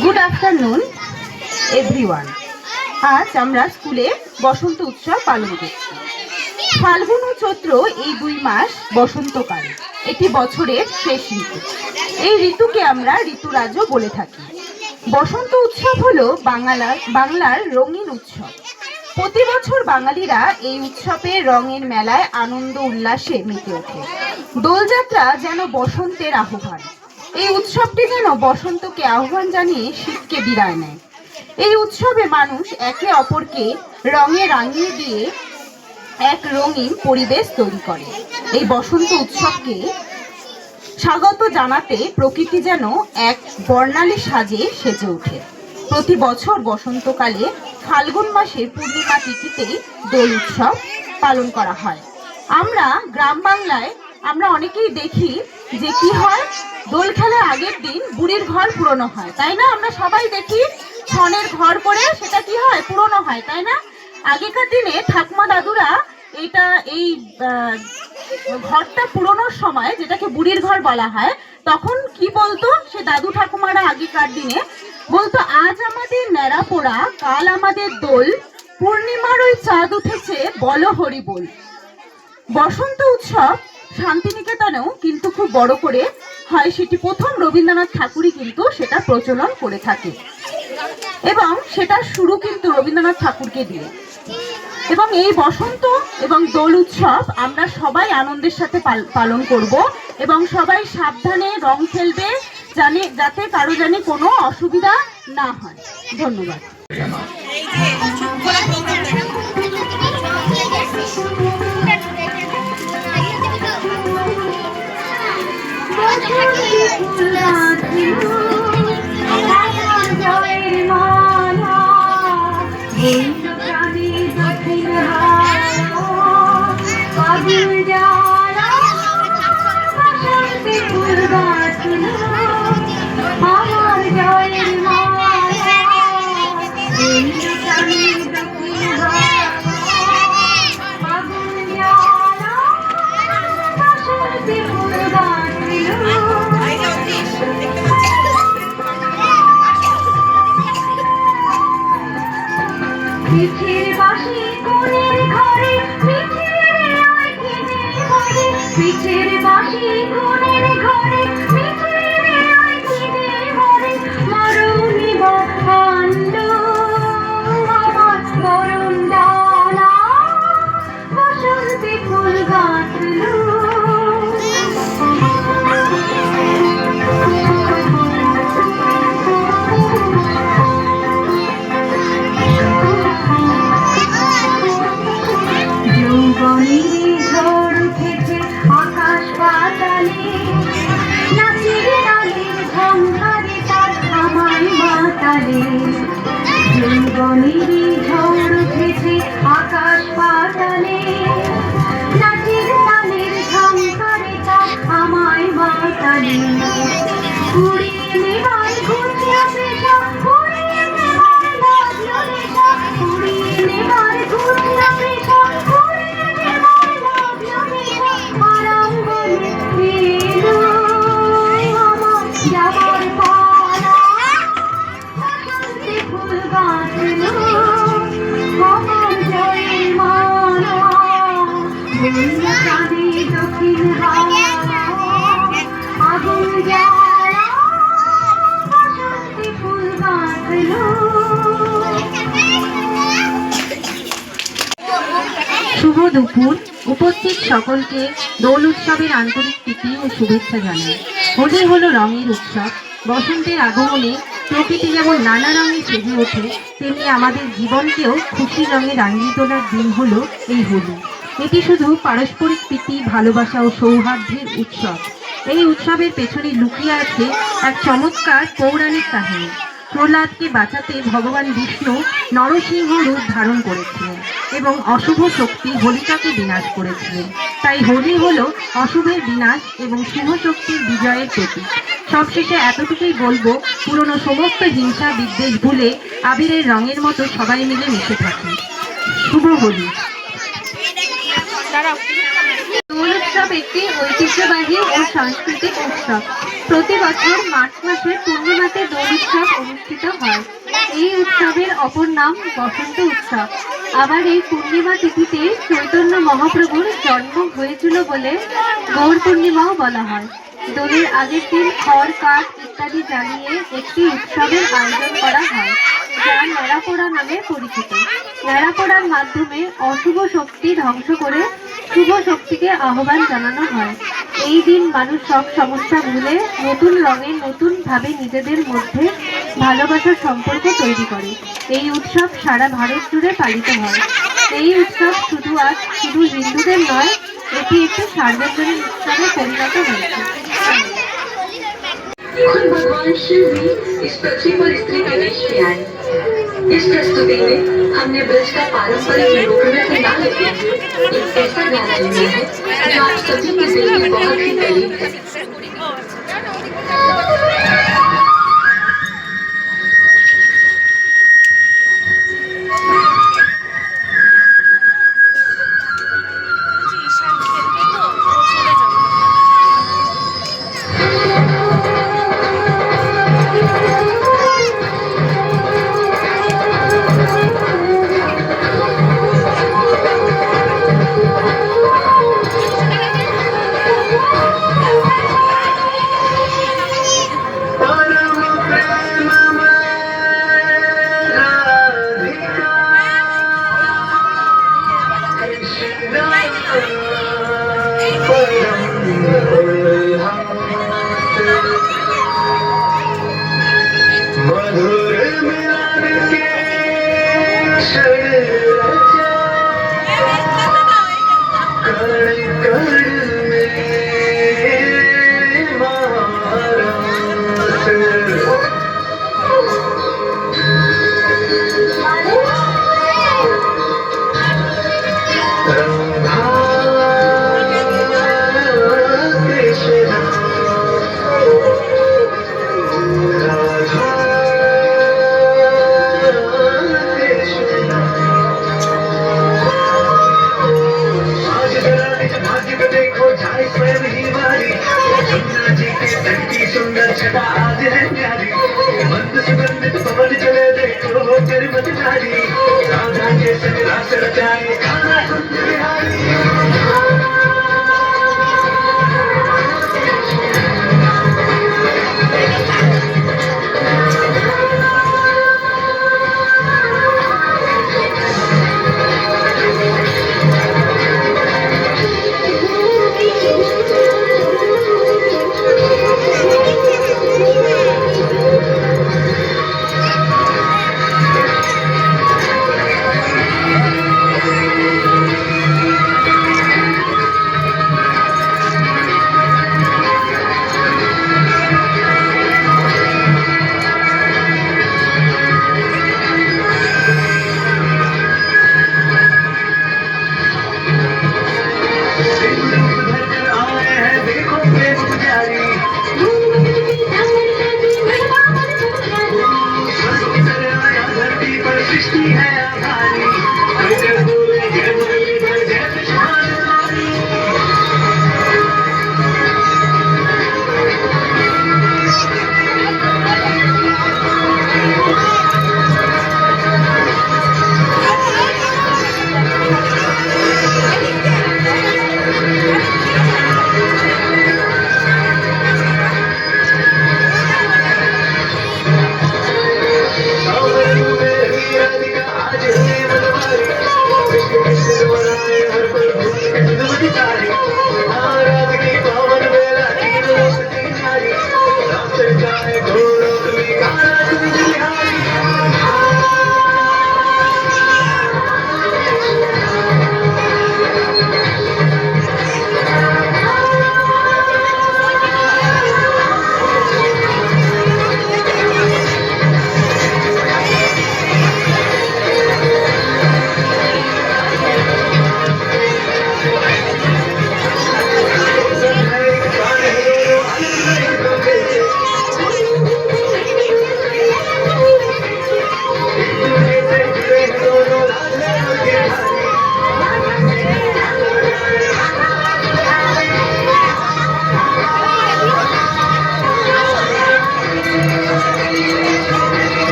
Good afternoon everyone. আজ আমরা স্কুলে বসন্ত উৎসব পালন করছি। ফাল্গুন ও চৈত্র এই 2 মাস বসন্তকাল। এটি বছরের শেষ ঋতু। এই ঋতুকে আমরা ঋতুরাজও বলে থাকি। বসন্ত উৎসব হলো বাংলার রঙিন উৎসব। প্রতি বছর বাঙালিরা এই উৎসবে রঙের মেলায় আনন্দ উল্লাসে মেতে ওঠে। দোলযাত্রা যেন বসন্তের আহ্বান। এই উৎসবটি যেন বসন্তকে আহ্বান জানিয়ে শীতকে বিদায় নেয়। এই উৎসবে মানুষ একে অপরকে রঙে রাঙিয়ে দিয়ে এক রঙিন পরিবেশ তৈরি করে। এই বসন্ত উৎসবকে স্বাগত জানাতে প্রকৃতি যেন এক বর্ণালী সাজে সেজে ওঠে। প্রতি বছর বসন্তকালে ফাল্গুন মাসের পূর্ণিমা তিথিতে দোল উৎসব পালন করা হয়। আমরা গ্রাম বাংলায় অনেকেই দেখি যে কি হয়, দোল খেলার আগের দিন বুড়ির ঘর পুরনো হয়, তাই না? আমরা সবাই দেখি ছনের ঘর করে সেটা কি হয়, পুরনো হয়, তাই না? আগেকার দিনে ঠাকুমা দাদুরা এই ঘরটা পুরোনোর সময়, যেটাকে বুড়ির ঘর বলা হয়, তখন কি বলতো সে দাদু ঠাকুমারা আগেকার দিনে বলতো, আজ আমাদের ন্যাড়া পোড়া, কাল আমাদের দোল, পূর্ণিমার ওই চাঁদ উঠেছে, বলো হরি বল। বসন্ত উৎসব শান্তিনিকেতনেও কিন্তু খুব বড় করে হয়। সেটি প্রথম রবীন্দ্রনাথ ঠাকুরই কিন্তু সেটা প্রচলন করে থাকে এবং সেটা শুরু কিন্তু রবীন্দ্রনাথ ঠাকুরকে দিয়ে। এবং এই বসন্ত এবং দোল উৎসব আমরা সবাই আনন্দের সাথে পালন করব এবং সবাই সাবধানে রং খেলবে, যাতে কারো জানি কোনো অসুবিধা না হয়। ধন্যবাদ। পিঠের বাঁশি কোণের ঘরে, পিঠের বাঁশি কোণের ঘরে, মরুনি বখান্ড আমার মরণ ডালা, বসন্তে ফুল গাঁথলো। ঝড় উঠেছে আকাশ পাতালে, নাচের তালের ঝংকারে তার আমায় মাতালে। যৌবনেরই ঝড় উঠেছে আকাশ পাতালে, নাচের তালের ঝংকারে তার আমায় মাতালে। উড়িয়ে নেবার ঘুচিয়া পেশা, উড়িয়ে নেবার লাগলো নেশা, উড়িয়ে নেবার ঘুচিয়া পেশা, শুভ দুপুর। উপস্থিত সকলকে দোল উৎসবের আন্তরিক প্রীতি ও শুভেচ্ছা জানাই। হোলি হলো রঙের উৎসব। বসন্তের আগমনে প্রকৃতি যেমন নানা রঙে সেজে ওঠে, তেমনি আমাদের জীবনকেও খুশি রঙে রাঙিয়ে তোলার দিন হলো এই হোলি। এটি শুধু পারস্পরিক প্রীতি, ভালোবাসা ও সৌহার্দ্যের উৎসব। এই উৎসবের পেছনে লুকিয়ে আছে এক চমৎকার পৌরাণিক কাহিনী। প্রহ্লাদকে বাঁচাতে ভগবান বিষ্ণু নরসিংহ রূপ ধারণ করেছিলেন এবং অশুভ শক্তি হোলিকাকে বিনাশ করেছিলেন। তাই হোলি হলো অশুভের বিনাশ এবং শুভ শক্তির বিজয়ের প্রতীক। সবশেষে এতটুকুই বলবো, পুরনো সমস্ত হিংসা বিদ্বেষ ভুলে আবিরের রঙের মতো সবাই মিলে মিশে থাকি। শুভ হোলি। দোল উৎসব একটি ঐতিহ্যবাহী ও সাংস্কৃতিক উৎসব। প্রতি বছর মার্চ মাসের পূর্ণিমাতে দোল উৎসব অনুষ্ঠিত হয়। এই উৎসবের অপর নাম বসন্ত উৎসব। আবার এই পূর্ণিমা তিথিতে চৈতন্য মহাপ্রভুর জন্ম হয়েছিল বলে গৌর পূর্ণিমাও বলা হয়। দোলের আগের দিন খড় কাঠ ইত্যাদি জ্বালিয়ে একটি উৎসবের আয়োজন করা হয়, যা ন্যাড়াপোড়া নামে পরিচিত। ন্যাড়াপোড়ার মাধ্যমে অশুভ শক্তি ধ্বংস করে শুভ শক্তিকে আহ্বান জানানো হয়। এই দিন মানুষ সব সমস্যা ভুলে নতুন রঙে নতুন ভাবে নিজেদের মধ্যে ভালোবাসার সম্পর্ক তৈরি করে। এই উৎসব সারা ভারত জুড়ে পালিত হয়। এই উৎসব শুধু হিন্দুদের নয়, এটি একটি সার্বজনীন উৎসবে পরিণত হয়েছে। खुद भगवान शिव भी इस पृथ्वी पर स्त्री के वेश में आए। इस प्रस्तुति में हमने ब्रज का पारंपरिक लोक नृत्य ना लेते एक ऐसा गाना लिया है जो आप सभी के दिल में बहुत ही करीब है।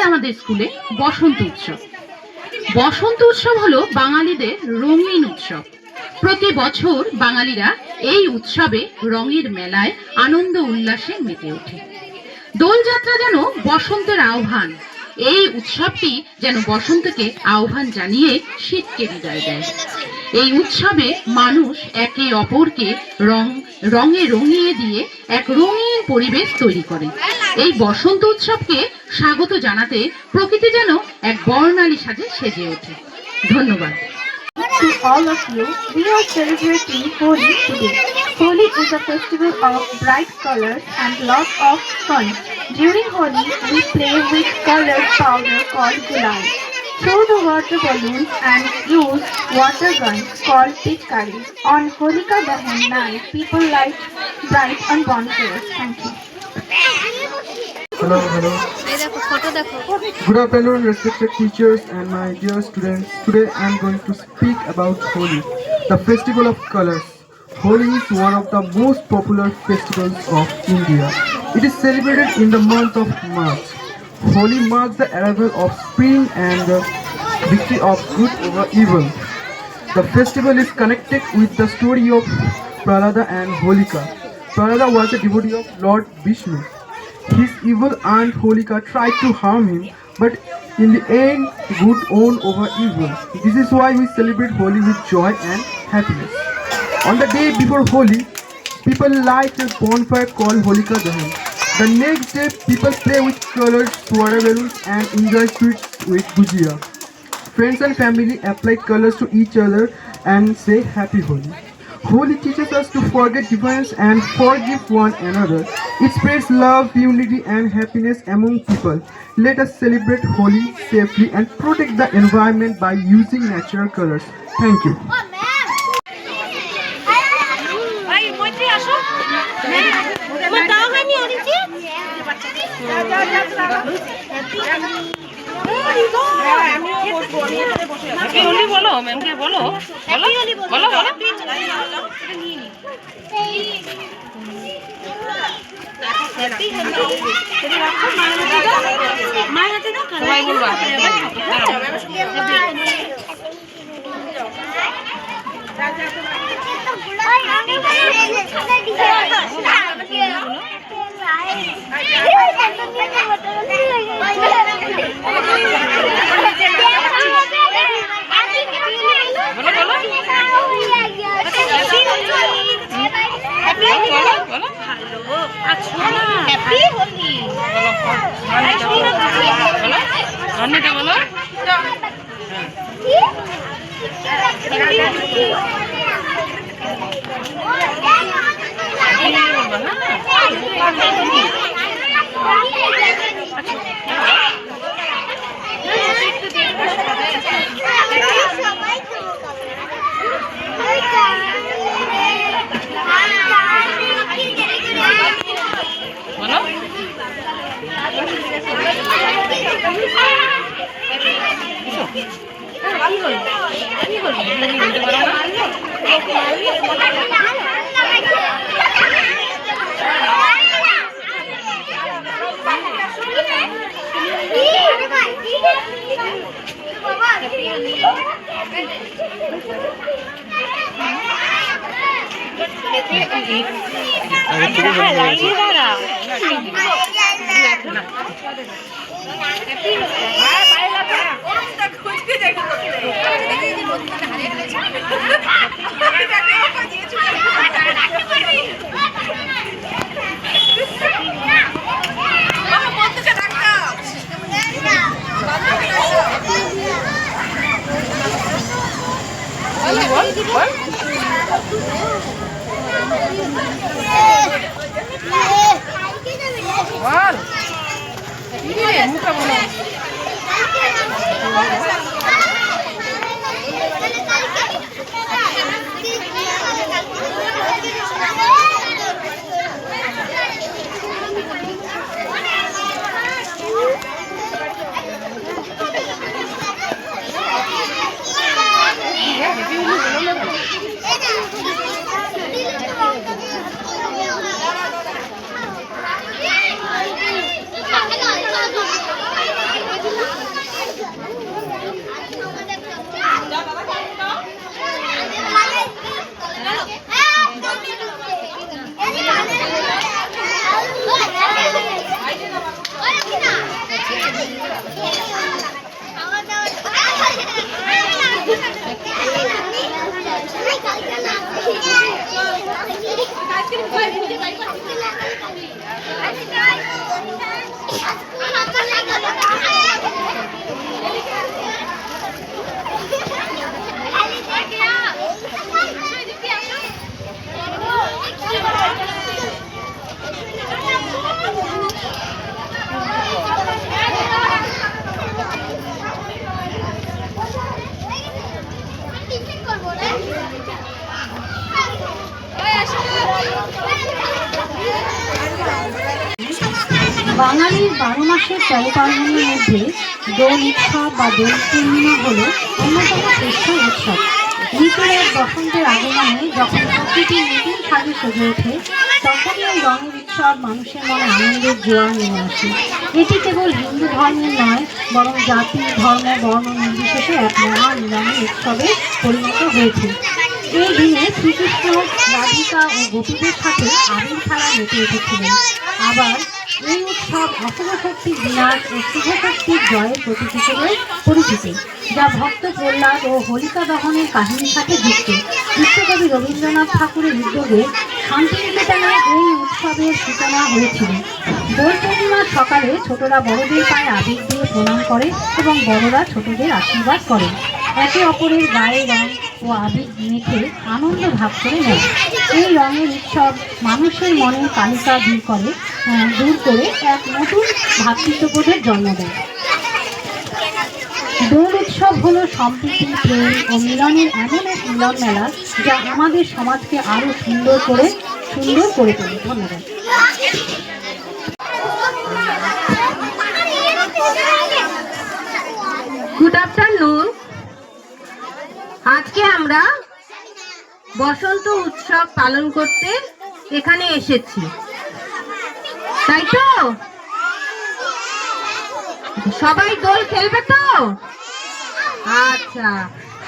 আমাদের স্কুলে বসন্ত উৎসব। বসন্ত উৎসব হলো বাঙালিদের রঙিন উৎসব। প্রতি বছর বাঙালিরা এই উৎসবে রঙের মেলায় আনন্দ উল্লাসে মেতে ওঠে। দোলযাত্রা যেন বসন্তের আহ্বান। এই উৎসবটি যেন বসন্তকে আহ্বান জানিয়ে শীতকে বিদায় দেয়। এই উৎসবে মানুষ একে অপরকে রঙে রঙিয়ে দিয়ে এক রঙিন পরিবেশ তৈরি করে। এই বসন্ত উৎসবকে স্বাগত জানাতে প্রকৃতি যেন এক বর্ণালী সাজে সেজে ওঠে। ধন্যবাদ। To all of you, we are celebrating Holi today. Holi is a festival of bright colors and lots of fun. During Holi, we play with colored powder called gulal, throw the water balloons and use water guns called pitchkari. On Holika Dahan night, people light bright on bonfires. Thank you. Hello. Good afternoon, respected teachers and my dear students. Today I am going to speak about Holi, the festival of colors. Holi is one of the most popular festivals of India. It is celebrated in the month of March. Holi marks the arrival of spring and the victory of good over evil. The festival is connected with the story of Prahlada and Holika. Prahlada was a devotee of Lord Vishnu. His evil aunt Holika tried to harm him, but in the end, good won over evil. This is why we celebrate Holi with joy and happiness. On the day before Holi, people light a bonfire called Holika Dahan. The next day, people play with colored water balloons and enjoy sweets with gujia. Friends and family apply colors to each other and say Happy Holi. Holi teaches us to forget difference and forgive one another. It spreads love, unity and happiness among people. Let us celebrate Holi safely and protect the environment by using natural colors. Thank you. বলো ম্যামকে বলো বলো বলো সবাই বলবা অন্যটা বলো বাঙালির 12 মাসের 13 পার্বণের মধ্যে দোল উৎসব বা দোল পূর্ণিমা হল অন্যতম শ্রেষ্ঠ উৎসব। ঋতুর এক বসন্তের আগমনে যখন প্রকৃতি নতুন সাজে সেজে ওঠে, তখনই এই রঙের উৎসব মানুষের মনে আনন্দের জোয়ার নিয়ে আসে। এটি কেবল হিন্দু ধর্মের নয়, বরং জাতি, ধর্ম, বর্ণ নির্বিশেষে এক মহা মিলনের উৎসবে পরিণত হয়েছে। এই দিনে শ্রীকৃষ্ণ রাধিকা ও গোপীদের সাথে আবির খেলায় মেতে উঠেছিলেন। আবার এই উৎসব অশুভ শক্তির বিনাশ ও শুভ শক্তির জয়ের প্রতীক হিসেবে পরিচিত, যা ভক্ত প্রহ্লাদ ও হোলিকা দহনের কাহিনীর সাথে যুক্ত। বিশ্বকবি রবীন্দ্রনাথ ঠাকুরের উদ্যোগে শান্তিনিকেতনে এই উৎসবের সূচনা হয়েছিল। দোল পূর্ণিমার সকালে ছোটরা বড়দের পায়ে আবির দিয়ে প্রণাম করে এবং বড়রা ছোটদের আশীর্বাদ করে। একে অপরের গায়ে রং ও আবির মেখে আনন্দ ভাগ করে নেয়। এই রঙের উৎসব মানুষের মনের কালিকা দূর করে এক নতুন ভ্রাতৃত্ববোধের জন্ম দেয়। দোল উৎসব হলো সম্প্রীতি, প্রেম ও মিলনের এমন এক মিলন মেলা, যা আমাদের সমাজকে আরো সুন্দর করে তোলে। ধন্যবাদ। Good afternoon. আজকে আমরা বসন্ত উৎসব পালন করতে এখানে এসেছি, তাই তো? সবাই দোল খেলবে তো? আচ্ছা,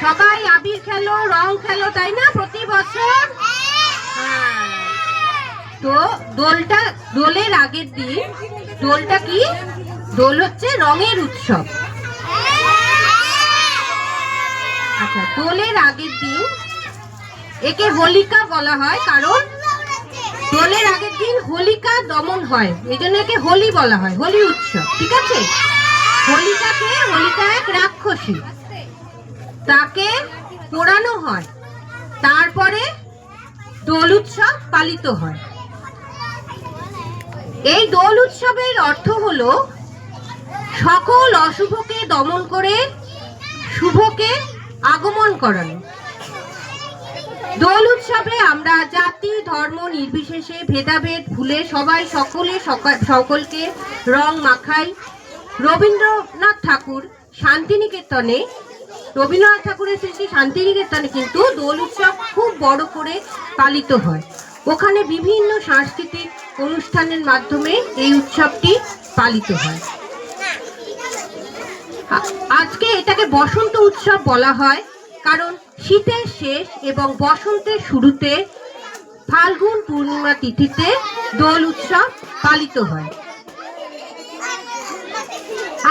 সবাই আবির খেলো, রং খেলো, তাই না? প্রতি বছর। তো দোলের আগের দিন, দোলটা কি? দোল হচ্ছে রঙের উৎসব। আচ্ছা, দোলের আগের দিন একে হোলিকা বলা হয়, কারণ দোলের আগের দিন হোলিকা দমন হয়, এই জন্য একে হোলি বলা হয়, হোলি উৎসব। ঠিক আছে? হোলিকা এক রাক্ষসী, তাকে পোড়ানো হয়, তারপরে দোল উৎসব পালিত হয়। এই দোল উৎসবের অর্থ হলো সকল অশুভকে দমন করে শুভকে আগমন করানো। দোল উৎসবে আমরা জাতি ধর্ম নির্বিশেষে ভেদাভেদ ভুলে সকলকে রং মাখাই। রবীন্দ্রনাথ ঠাকুরের সৃষ্টি শান্তিনিকেতনে কিন্তু দোল উৎসব খুব বড় করে পালিত হয়। ওখানে বিভিন্ন সাংস্কৃতিক অনুষ্ঠানের মাধ্যমে এই উৎসবটি পালিত হয়। আজকে এটাকে বসন্ত উৎসব বলা হয়, কারণ শীতের শেষ এবং বসন্তের শুরুতে ফাল্গুন পূর্ণিমা তিথিতে দোল উৎসব পালিত হয়।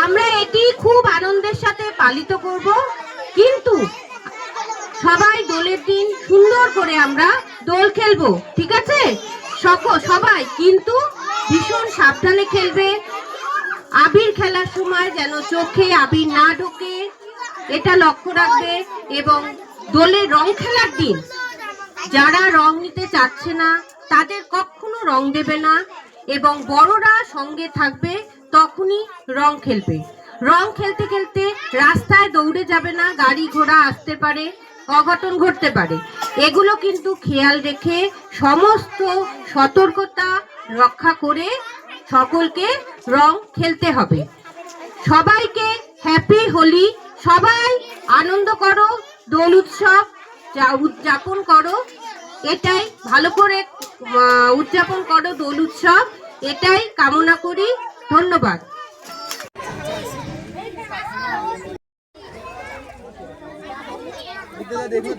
আমরা এটি খুব আনন্দের সাথে পালিত করব, কিন্তু সবাই দোলের দিন সুন্দর করে আমরা দোল খেলবো। ঠিক আছে? সবাই কিন্তু ভীষণ সাবধানে খেলবে। আবির খেলার সময় যেন চোখে আবির না ঢোকে, এটা লক্ষ্য রাখবে। এবং দোলের রং খেলার দিন যারা রং নিতে চাচ্ছে না তাদের কখনো রং দেবে না, এবং বড়রা সঙ্গে থাকবে, তখনই রং খেলবে। রং খেলতে খেলতে রাস্তায় দৌড়ে যাবে না, গাড়ি ঘোড়া আসতে পারে, অঘটন ঘটতে পারে। এগুলো কিন্তু খেয়াল রেখে সমস্ত সতর্কতা রক্ষা করে সকলকে রং খেলতে হবে। সবাইকে হ্যাপি হোলি। সবাই আনন্দ করো, দোল উৎসব উদযাপন করো, এটাই ভালো করে উদযাপন করো দোল উৎসব, এটাই কামনা করি। ধন্যবাদ। দেখো